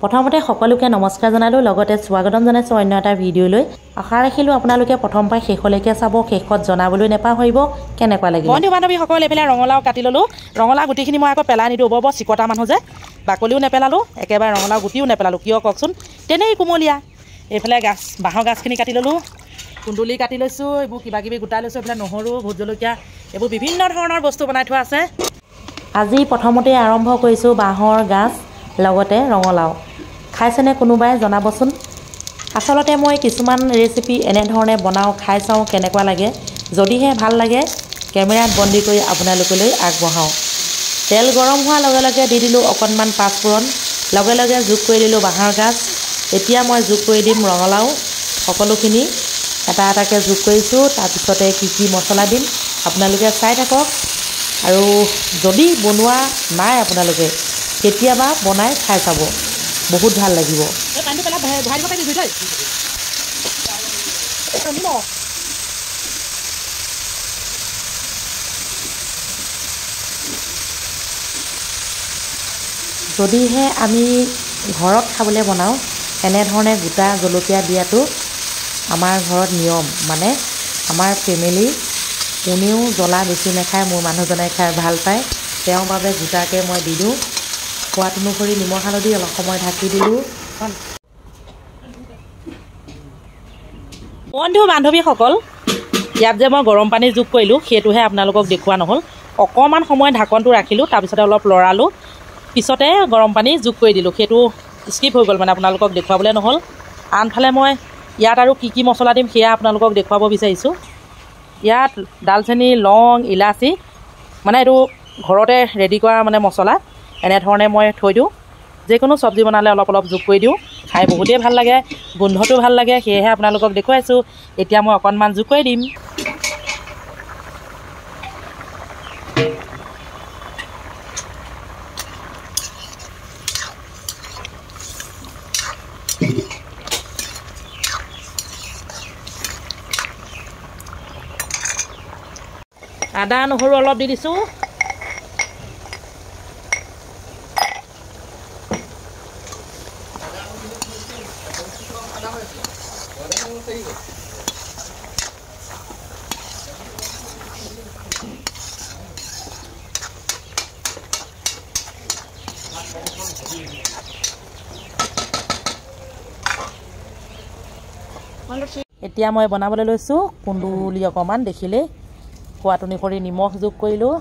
প্ৰথমতে সকলোকে নমস্কাৰ জনালোঁ, লগতে স্বাগতম জনাইছোঁ অন্য এটা ভিডিঅ'লৈ। আশা ৰাখিলোঁ আপোনালোকে প্ৰথম পৰা শেষলৈকে চাব, শেষত জনাবলৈ নেপাহৰিব কেনেকুৱা লাগিল। বন্ধু বান্ধৱীসকল, এইফালে ৰঙালাও কাটি ল'লোঁ। ৰঙালাও গুটিখিনি মই আকৌ পেলাই নিদিওঁ, বৰ চিকটা মানুহ যে, বাকলিও নেপেলালোঁ, একেবাৰে ৰঙালাও গুটিও নেপেলালোঁ। কিয় কওকচোন, তেনেই কোমলীয়া। এইফালে বাঁহৰ গাজখিনি কাটি ল'লোঁ, কুন্দুলি কাটি লৈছোঁ, এইবোৰ কিবাকিবি গোটাই লৈছোঁ। এইফালে নহৰু, ভোট জলকীয়া, এইবোৰ বিভিন্ন ধৰণৰ বস্তু বনাই থোৱা আছে। আজি প্ৰথমতে আৰম্ভ কৰিছোঁ বাঁহৰ গাজ লগতে ৰঙালাও। খাইছেনে কোনোবাই জনাবচোন। আচলতে মই কিছুমান ৰেচিপি এনেধৰণে বনাওঁ, খাই চাওঁ কেনেকুৱা লাগে। যদিহে ভাল লাগে কেমেৰাত বন্দী কৰি আপোনালোকলৈ আগবঢ়াওঁ। তেল গৰম হোৱাৰ লগে লগে দি দিলোঁ অকণমান পাঁচফোৰণ, লগে লগে যোগ কৰি দিলোঁ বাঁহৰ গাজ। এতিয়া মই যোগ কৰি দিম ৰঙালাও। সকলোখিনি এটা এটাকৈ যোগ কৰিছোঁ। তাৰপিছতে কি মছলা দিম আপোনালোকে চাই থাকক। আৰু যদি বনোৱা নাই আপোনালোকে, কেতিয়াবা বনাই খাই চাব, বহুত ভাল লাগিব। যদিহে আমি ঘৰত খাবলৈ বনাওঁ, এনেধৰণে গোটা জলকীয়া দিয়াটো আমাৰ ঘৰত নিয়ম। মানে আমাৰ ফেমিলি কোনেও জ্বলা বেছি নাখায়, মোৰ মানুহজনে খাই ভাল পায়, তেওঁৰ বাবে গোটাকৈ মই দি দিওঁ। সোৱাদ অনুসৰি নিমখ হালধি অলপ সময় ঢাকি দিলোঁ। বন্ধু বান্ধৱীসকল, ইয়াত যে মই গৰম পানী যোগ কৰিলোঁ, সেইটোহে আপোনালোকক দেখুওৱা নহ'ল। অকণমান সময় ঢাকনটো ৰাখিলোঁ, তাৰপিছতে অলপ লৰালোঁ, পিছতে গৰম পানী যোগ কৰি দিলোঁ। সেইটো স্কিপ হৈ গ'ল, মানে আপোনালোকক দেখুৱাবলৈ নহ'ল। আনফালে মই ইয়াত আৰু কি মছলা দিম সেয়া আপোনালোকক দেখুৱাব বিচাৰিছোঁ। ইয়াত ডালচেনি, লং, ইলাচি, মানে এইটো ঘৰতে ৰেডি কৰা মানে মছলা, এনেধৰণে মই থৈ দিওঁ। যিকোনো চব্জি বনালে অলপ অলপ যোগ কৰি দিওঁ, খাই বহুতেই ভাল লাগে, গোন্ধটো ভাল লাগে, সেয়েহে আপোনালোকক দেখুৱাইছোঁ। এতিয়া মই অকণমান যোগ কৰি দিম। আদা নহৰু অলপ দি দিছোঁ। এতিয়া মই বনাবলৈ লৈছোঁ কুন্দুলি অকণমান, দেখিলেই সোৱাদ অনুসৰি নিমখ যোগ কৰিলোঁ,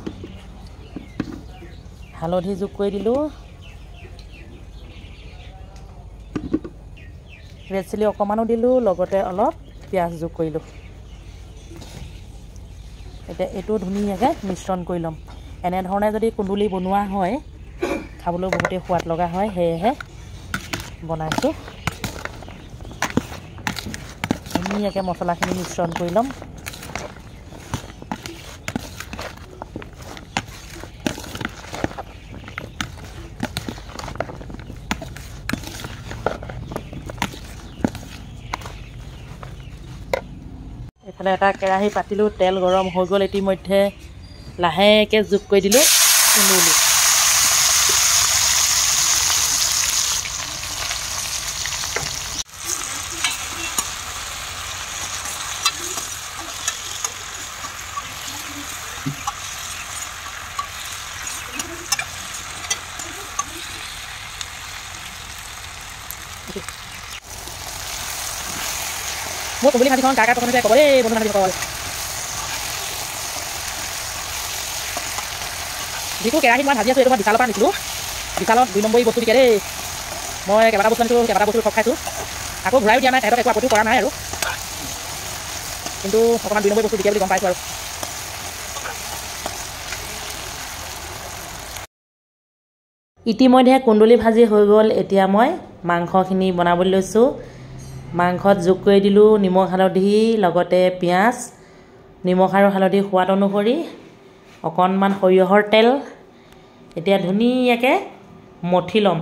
হালধি যোগ কৰি দিলোঁ, ৰেড চিলি অকণমানো দিলোঁ, লগতে অলপ পিঁয়াজ যোগ কৰিলোঁ। এতিয়া এইটো ধুনীয়াকৈ মিশ্ৰণ কৰি ল'ম। এনেধৰণে যদি কুন্দুলি বনোৱা হয়, খাবলৈ বহুতেই সোৱাদ লগা হয়, সেয়েহে বনাইছোঁ। ধুনীয়াকৈ মছলাখিনি মিশ্ৰণ কৰি ল'ম। এইফালে এটা কেৰাহী পাতিলোঁ, তেল গৰম হৈ গ'ল ইতিমধ্যে। লাহেকৈ যোগ কৰি দিলোঁ কুন্দুলি। মোৰ কুন্দুলি ভাজিখন কাৰ পচন্দ ক'ব দেই বন্ধু বান্ধৱীসকল। যিটো কেৰাহীত মই ভাজি আছোঁ, এইটো মই বিশালৰ পৰা আনিছিলোঁ। বিশালত 2 নম্বৰী বস্তু দিছে দেই। মই কেইবাটা বস্তু আনিছোঁ, কেইবাটা বস্তু ঠগ খাইছোঁ। আকৌ ঘূৰাইও দিয়া নাই, তেহেঁতক একো আপত্তিও কৰা নাই আৰু, কিন্তু অকণমান 2 নম্বৰী বস্তু দিছে বুলি গম পাইছোঁ আৰু। ইতিমধ্যে কুন্দুলি ভাজি হৈ গ'ল। এতিয়া মই মাংসখিনি বনাবলৈ লৈছোঁ। মাংসত যোগ কৰি দিলোঁ নিমখ হালধি, লগতে পিঁয়াজ, নিমখ আৰু হালধি সোৱাদ অনুসৰি, অকণমান সৰিয়হৰ তেল। এতিয়া ধুনীয়াকৈ মঠি ল'ম।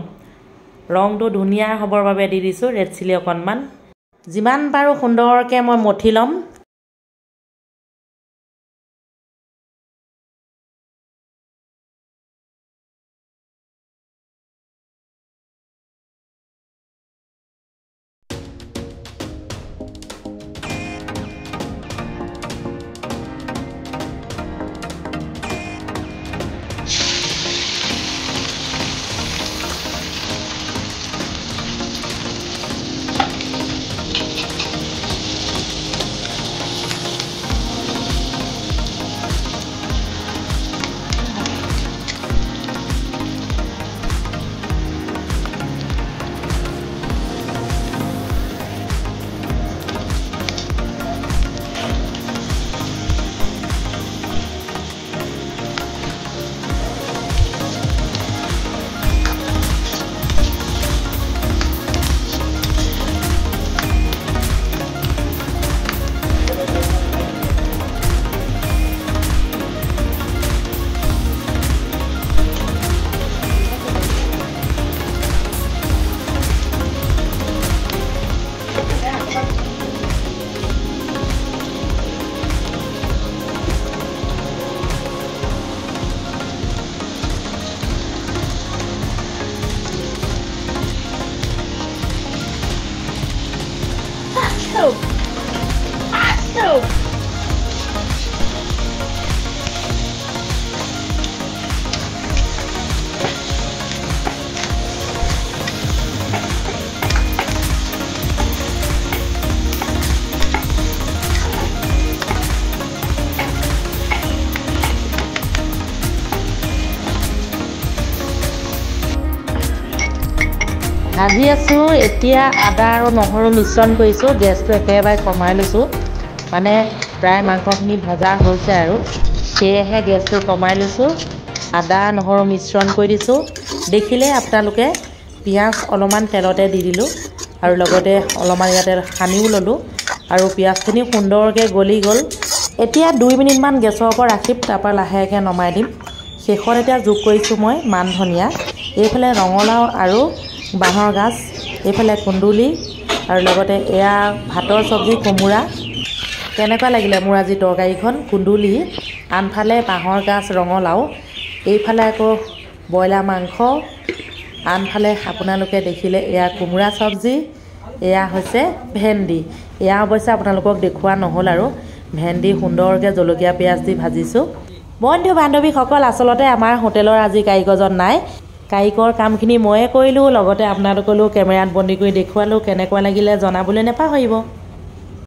ৰংটো ধুনীয়া হ'বৰ বাবে দি দিছোঁ ৰেড চিলি অকণমান। যিমান পাৰোঁ সুন্দৰকৈ মই মঠি ল'ম। ভাজি আছোঁ। এতিয়া আদা আৰু নহৰু মিশ্ৰণ কৰিছোঁ। গেছটো একেবাৰে কমাই লৈছোঁ, মানে প্ৰায় মাংসখিনি ভজা হৈছে আৰু সেয়েহে গেছটো কমাই লৈছোঁ। আদা নহৰু মিশ্ৰণ কৰি দিছোঁ। দেখিলে আপোনালোকে পিঁয়াজ অলপমান তেলতে দি দিলোঁ আৰু লগতে অলপমান ইয়াতে সানিও ল'লোঁ আৰু পিঁয়াজখিনি সুন্দৰকৈ গলি গ'ল। এতিয়া 2 মিনিটমান গেছৰ ওপৰত ৰাখিম, তাৰপৰা লাহেকৈ নমাই দিম। শেষত এতিয়া যোগ কৰিছোঁ মই মান ধনিয়া, এইফালে ৰঙালাও আৰু বাঁহৰ গাজ, এইফালে কুন্দুলি আৰু লগতে এয়া ভাতৰ চব্জি কোমোৰা। কেনেকুৱা লাগিলে মোৰ আজি তৰকাৰীখন? কুন্দুলি, আনফালে বাঁহৰ গাজ ৰঙালাও, এইফালে আকৌ ব্ৰইলাৰ মাংস, আনফালে আপোনালোকে দেখিলে এয়া কোমোৰা চব্জি, এয়া হৈছে ভেন্দি। এয়া অৱশ্যে আপোনালোকক দেখুওৱা নহ'ল আৰু ভেন্দি সুন্দৰকৈ জলকীয়া পিঁয়াজ দি ভাজিছোঁ। বন্ধু বান্ধৱীসকল, আচলতে আমাৰ হোটেলৰ আজি কাৰিকৰজন নাই। কাৰিকৰ কামখিনি ময়ে কৰিলোঁ, লগতে আপোনালোকলৈও কেমেৰাত বন্দী কৰি দেখুৱালোঁ। কেনেকুৱা লাগিলে জনাবলৈ নাপাহৰিব।